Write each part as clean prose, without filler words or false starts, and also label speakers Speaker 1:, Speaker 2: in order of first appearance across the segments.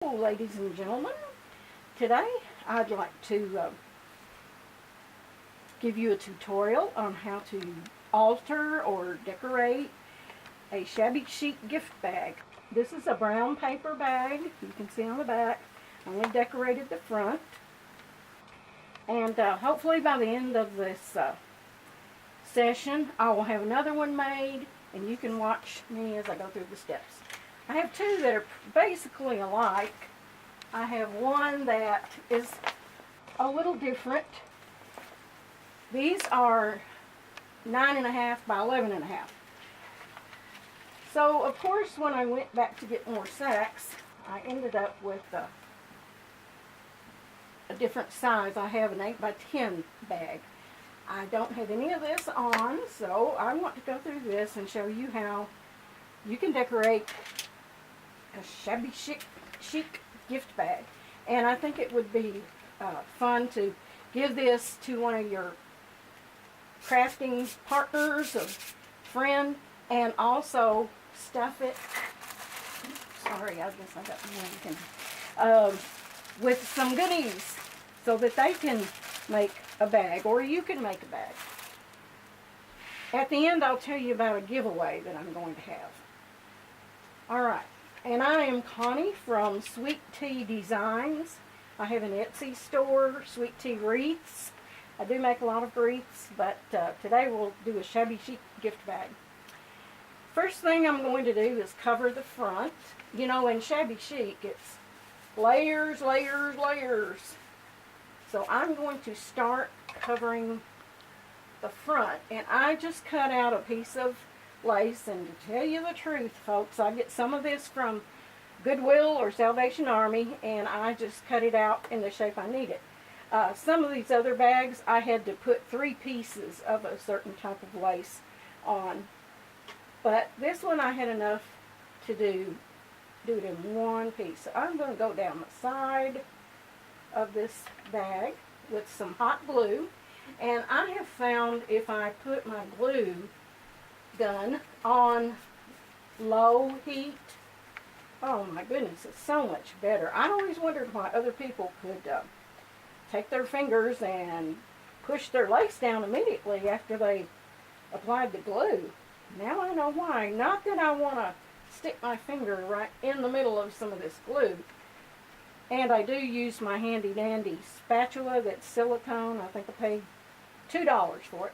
Speaker 1: Well, ladies and gentlemen, today I'd like to give you a tutorial on how to alter or decorate a Shabby Chic gift bag. This is a brown paper bag. You can see on the back. I only decorated the front. And hopefully by the end of this session, I will have another one made, and you can watch me as I go through the steps. I have two that are basically alike. I have one that is a little different. These are 9.5 by 11.5. So, of course, when I went back to get more sacks, I ended up with a different size. I have an 8 by 10 bag. I don't have any of this on, so I want to go through this and show you how you can decorate a Shabby Chic gift bag. And I think it would be fun to give this to one of your crafting partners or friend, and also stuff it, sorry, I guess I got one, with some goodies so that they can make a bag, or you can make a bag. At the end, I'll tell you about a giveaway that I'm going to have. Alright, and I am Connie from Sweet Tea Designs. I have an Etsy store, Sweet Tea Wreaths. I do make a lot of wreaths, but today we'll do a Shabby Chic gift bag. First thing I'm going to do is cover the front. You know, in Shabby Chic, it's layers, layers, layers. So I'm going to start covering the front, and I just cut out a piece of lace, and to tell you the truth, folks, I get some of this from Goodwill or Salvation Army, and I just cut it out in the shape I need it. Some of these other bags, I had to put 3 pieces of a certain type of lace on, but this one I had enough to do it in one piece. So I'm going to go down the side of this bag with some hot glue, and I have found if I put my glue gun on low heat, oh my goodness, it's so much better. I always wondered why other people could take their fingers and push their lace down immediately after they applied the glue. Now I know why. Not that I want to stick my finger right in the middle of some of this glue. And I do use my handy dandy spatula that's silicone. I think I paid $2 for it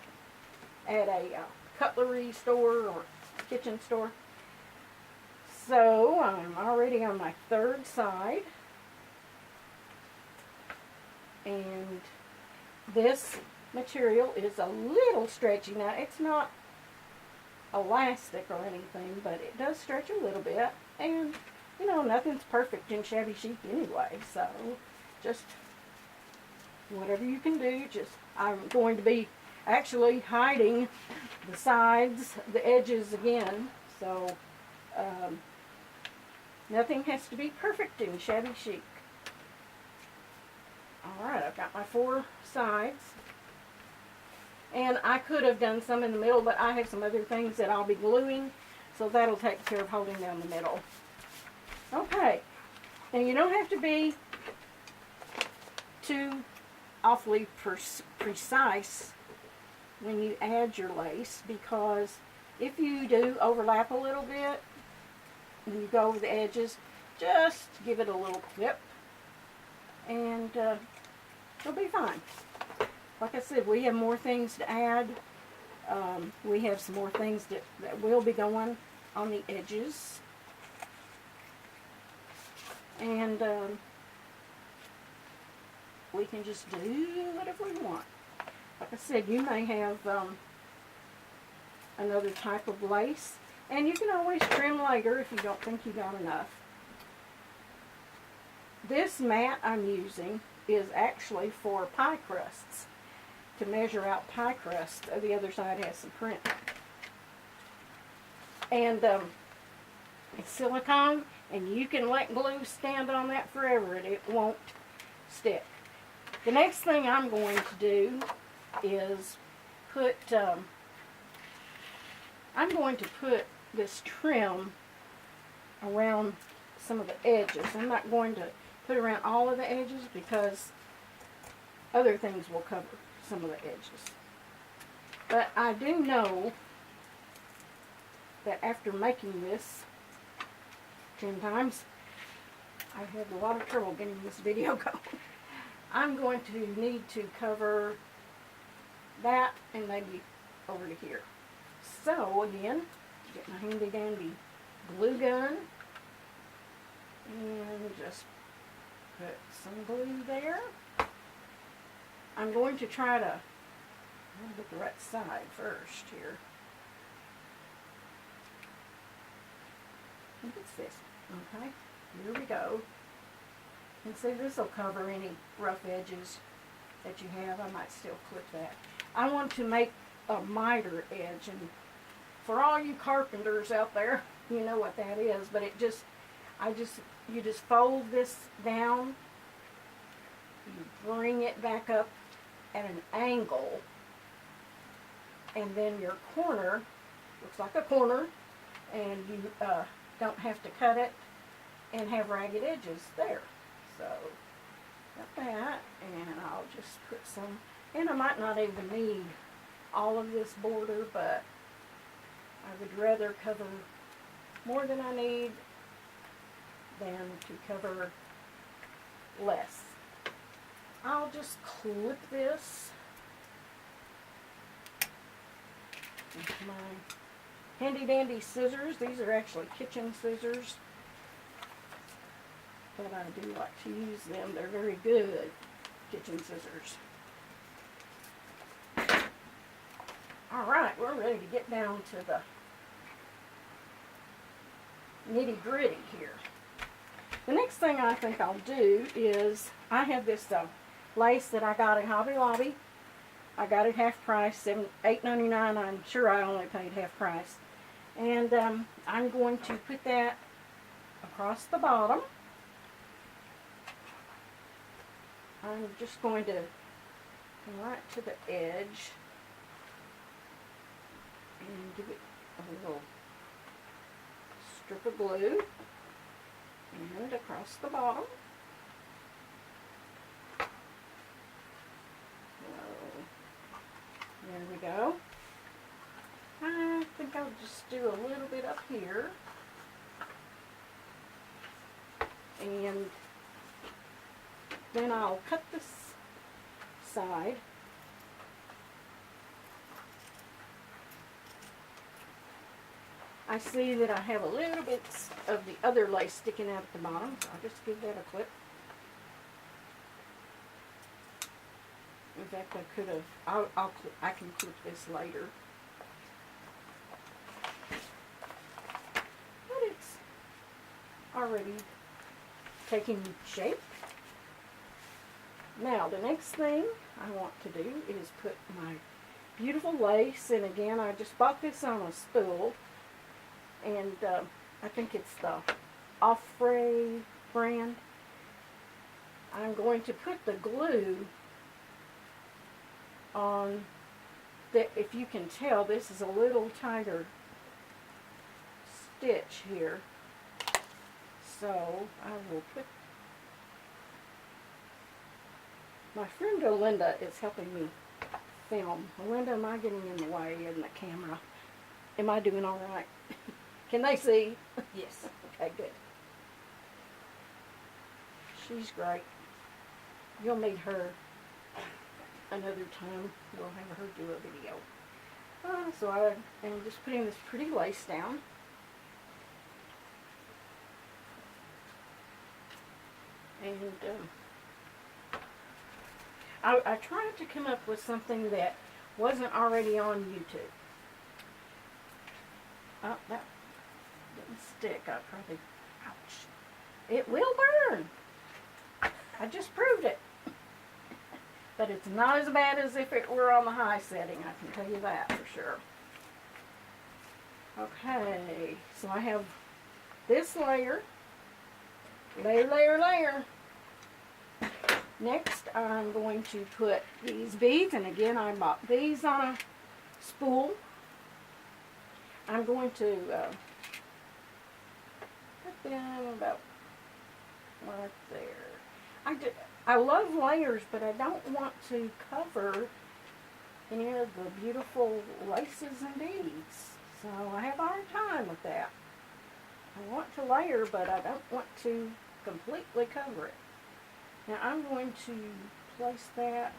Speaker 1: at a cutlery store or kitchen store. So I'm already on my third side, and this material is a little stretchy. Now, it's not elastic or anything, but it does stretch a little bit, and you know, nothing's perfect in Shabby Chic anyway, so just whatever you can do. I'm going to be actually hiding the sides, the edges again, so nothing has to be perfect in Shabby Chic. Alright, I've got my 4 sides, and I could have done some in the middle, but I have some other things that I'll be gluing, so that'll take care of holding down the middle. Okay, and you don't have to be too awfully precise when you add your lace, because if you do overlap a little bit when you go over the edges, just give it a little clip and it'll be fine. Like I said, we have more things to add. We have some more things that will be going on the edges, and we can just do whatever we want. Like I said, you may have another type of lace, and you can always trim later if you don't think you got enough. This mat I'm using is actually for pie crusts, to measure out pie crust. The other side has some print. And it's silicone, and you can let glue stand on that forever and it won't stick. The next thing I'm going to do is I'm going to put this trim around some of the edges. I'm not going to put around all of the edges because other things will cover some of the edges. But I do know that after making this 10 times, I've had a lot of trouble getting this video going. I'm going to need to cover that and maybe over to here. So again, get my handy dandy glue gun and just put some glue there. I'm going to try to get the right side first here. I think it's this. Okay, here we go. And see, this will cover any rough edges that you have. I might still clip that. I want to make a miter edge, and for all you carpenters out there, you know what that is, but you just fold this down, you bring it back up at an angle, and then your corner looks like a corner, and you don't have to cut it and have ragged edges there. So, got that, and I'll just put some, and I might not even need all of this border, but I would rather cover more than I need than to cover less. I'll just clip this with my handy dandy scissors. These are actually kitchen scissors, but I do like to use them. They're very good kitchen scissors. Alright, we're ready to get down to the nitty gritty here. The next thing I think I'll do is, I have this lace that I got at Hobby Lobby. I got it half price, $8.99. I'm sure I only paid half price. And I'm going to put that across the bottom. I'm just going to come right to the edge and give it a little strip of glue and across the bottom. So, there we go. I think I'll just do a little bit up here, and then I'll cut this side. I see that I have a little bit of the other lace sticking out at the bottom, so I'll just give that a clip. In fact, I could have, I can clip this later. But it's already taking shape. Now, the next thing I want to do is put my beautiful lace, and again, I just bought this on a spool. And I think it's the Offray brand. I'm going to put the glue on, if you can tell, this is a little tighter stitch here. So I will put, my friend Olinda is helping me film. Olinda, am I getting in the way in the camera? Am I doing all right? Can they see? Yes. Okay, good. She's great. You'll meet her another time. We'll have her do a video. So I am just putting this pretty lace down. And I tried to come up with something that wasn't already on YouTube. Oh, that didn't stick. I probably, ouch. It will burn. I just proved it. But it's not as bad as if it were on the high setting, I can tell you that for sure. Okay, so I have this layer. Layer. Next, I'm going to put these beads, and again, I bought these on a spool. I'm going to put them about right there. I love layers, but I don't want to cover any of the beautiful laces and beads. So I have a hard time with that. I want to layer, but I don't want to completely cover it. Now I'm going to place that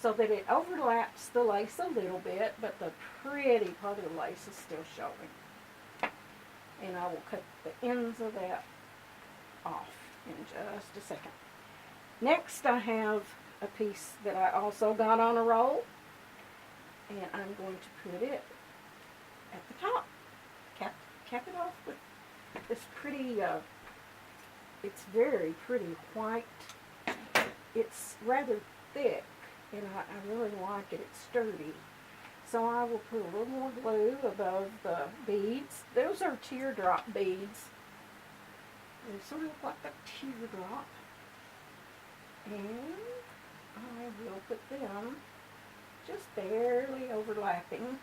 Speaker 1: so that it overlaps the lace a little bit, but the pretty part of the lace is still showing. And I will cut the ends of that off in just a second. Next I have a piece that I also got on a roll, and I'm going to put it at the top. Cap it off with this pretty, it's very pretty white. It's rather thick, and I really like it. It's sturdy. So I will put a little more glue above the beads. Those are teardrop beads. They sort of look like a teardrop. And I will put them just barely overlapping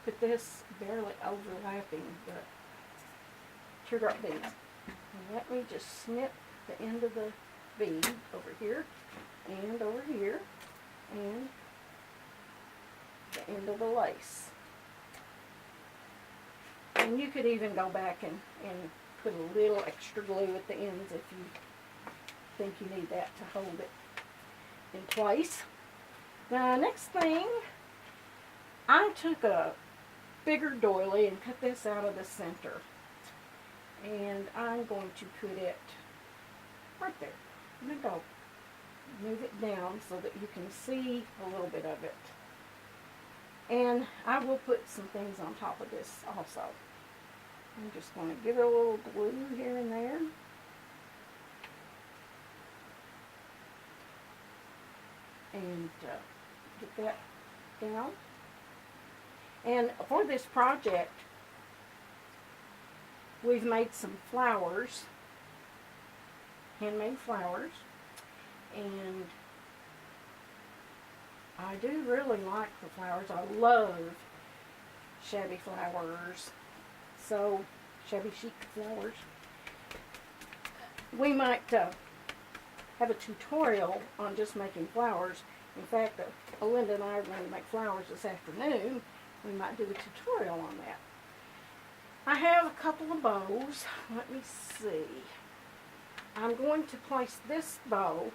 Speaker 1: put this barely overlapping the teardrop bead. And let me just snip the end of the bead over here, and over here, and the end of the lace. And you could even go back and put a little extra glue at the ends if you think you need that to hold it in place. Now, next thing, I took a bigger doily and cut this out of the center, and I'm going to put it right there. I'm going to go move it down so that you can see a little bit of it. And I will put some things on top of this also. I'm just going to give it a little glue here and there. And get that down. And for this project, we've made some flowers, handmade flowers, and I do really like the flowers. I love shabby flowers, so shabby chic flowers. We might have a tutorial on just making flowers. In fact, Linda and I are going to make flowers this afternoon. We might do a tutorial on that. I have a couple of bows. Let me see. I'm going to place this bow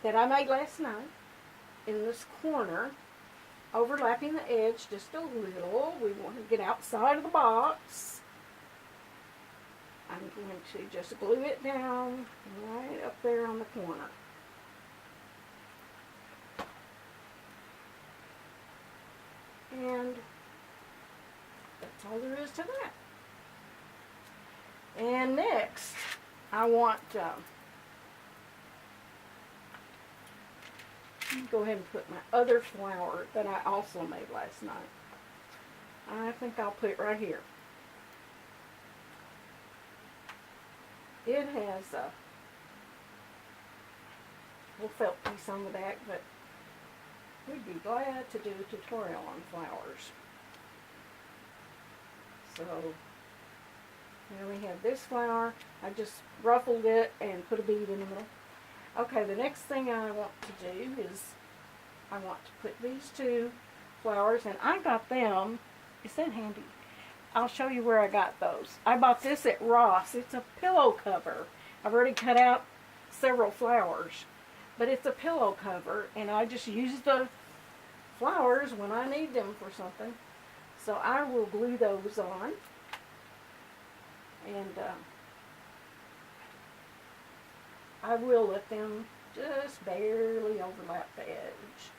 Speaker 1: that I made last night in this corner, overlapping the edge just a little. We want to get outside of the box. I'm going to just glue it down right up there on the corner. And that's all there is to that. And next, I want go ahead and put my other flower that I also made last night. I think I'll put it right here. It has a little felt piece on the back, but we'd be glad to do a tutorial on flowers. So now we have this flower. I just ruffled it and put a bead in the middle. Okay, the next thing I want to do is I want to put these two flowers, and I got them. Is that handy? I'll show you where I got those. I bought this at Ross. It's a pillow cover. I've already cut out several flowers, but it's a pillow cover, and I just use the flowers when I need them for something. So I will glue those on, and I will let them just barely overlap the edge.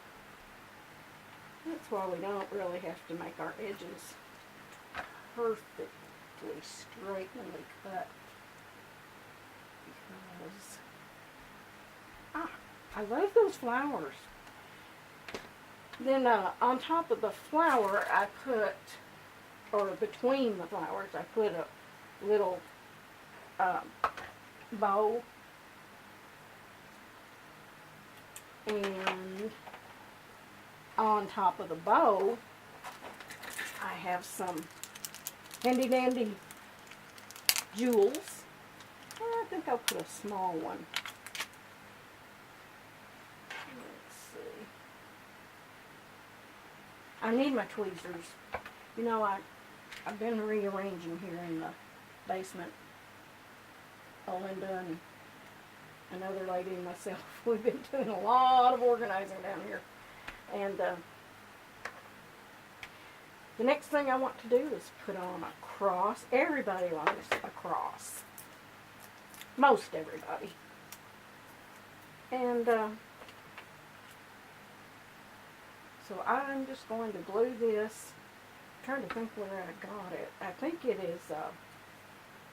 Speaker 1: That's why we don't really have to make our edges perfectly straight when we cut, because I love those flowers. Then on top of the flower, I put, or between the flowers, I put a little bow, and on top of the bow, I have some handy dandy jewels. I think I'll put a small one. Let's see. I need my tweezers. You know, I've been rearranging here in the basement. Olinda and another lady and myself, we've been doing a lot of organizing down here. And the next thing I want to do is put on a cross. Everybody likes a cross. Most everybody. And so I'm just going to glue this. I'm trying to think where I got it. I think it is,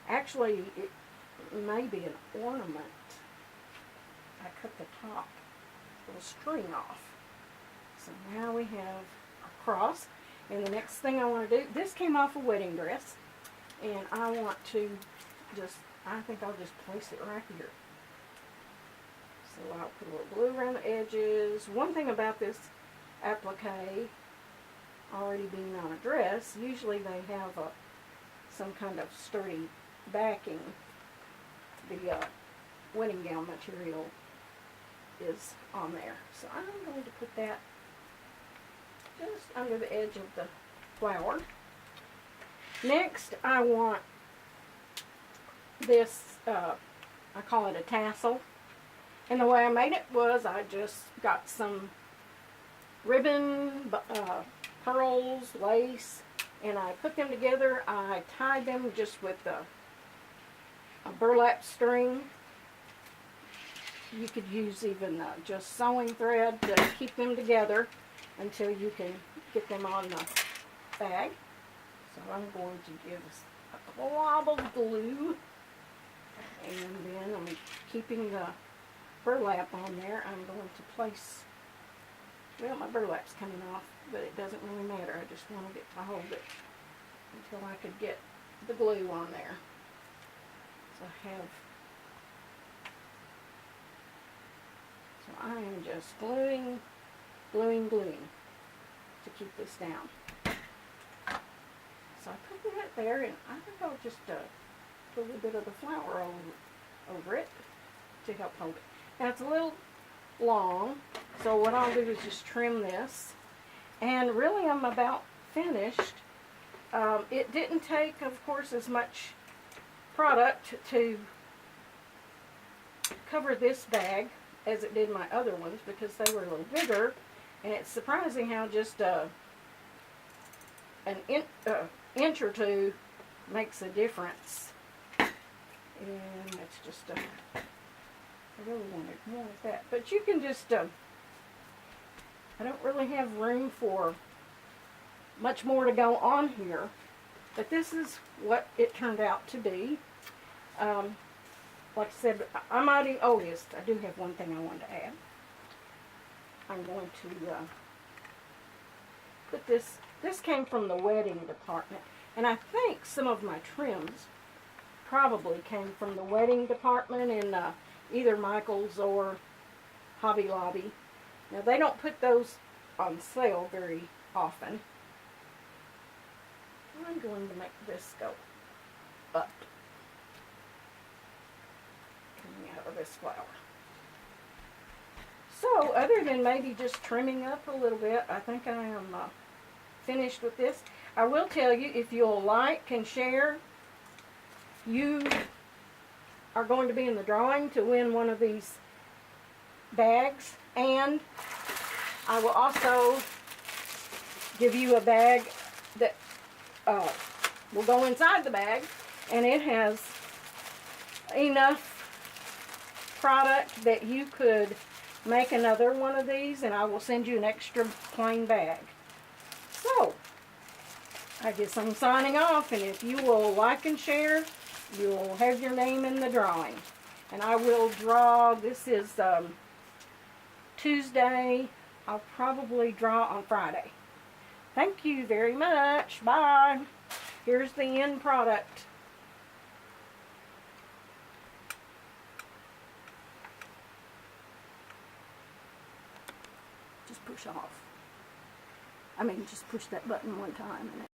Speaker 1: actually, it may be an ornament. I cut the top little string off. So now we have a cross. And the next thing I want to do, this came off a wedding dress. And I want to just, I think I'll just place it right here. So I'll put a little glue around the edges. One thing about this applique, already being on a dress, usually they have some kind of sturdy backing. The wedding gown material is on there. So I'm going to put that just under the edge of the flower. Next, I want this, I call it a tassel. And the way I made it was I just got some ribbon, pearls, lace, and I put them together. I tied them just with a burlap string. You could use even just sewing thread to keep them together until you can get them on the bag. So I'm going to give a glob of glue, and then I'm keeping the burlap on there. I'm going to place, well, my burlap's coming off, but it doesn't really matter. I just wanted it to hold it until I could get the glue on there. So I am just gluing to keep this down. So I put that there, and I think I'll just put a little bit of the flour over it to help hold it. Now it's a little long, so what I'll do is just trim this. And really I'm about finished. It didn't take, of course, as much product to cover this bag as it did my other ones, because they were a little bigger. And it's surprising how just an inch or two makes a difference. And it's just, I really wanted more of that. But you can just, I don't really have room for much more to go on here. But this is what it turned out to be. Like I said, I'm mighty oldest. I do have one thing I wanted to add. I'm going to put this. This came from the wedding department, and I think some of my trims probably came from the wedding department in either Michael's or Hobby Lobby. Now they don't put those on sale very often. I'm going to make this go up, coming out of this flower. So, other than maybe just trimming up a little bit, I think I am finished with this. I will tell you, if you'll like and share, you are going to be in the drawing to win one of these bags. And I will also give you a bag that will go inside the bag, and it has enough product that you could make another one of these, and I will send you an extra plain bag. So, I guess I'm signing off, and if you will like and share, you will have your name in the drawing. And I will draw, this is Tuesday, I'll probably draw on Friday. Thank you very much. Bye. Here's the end product. Just push off. I mean, just push that button one time and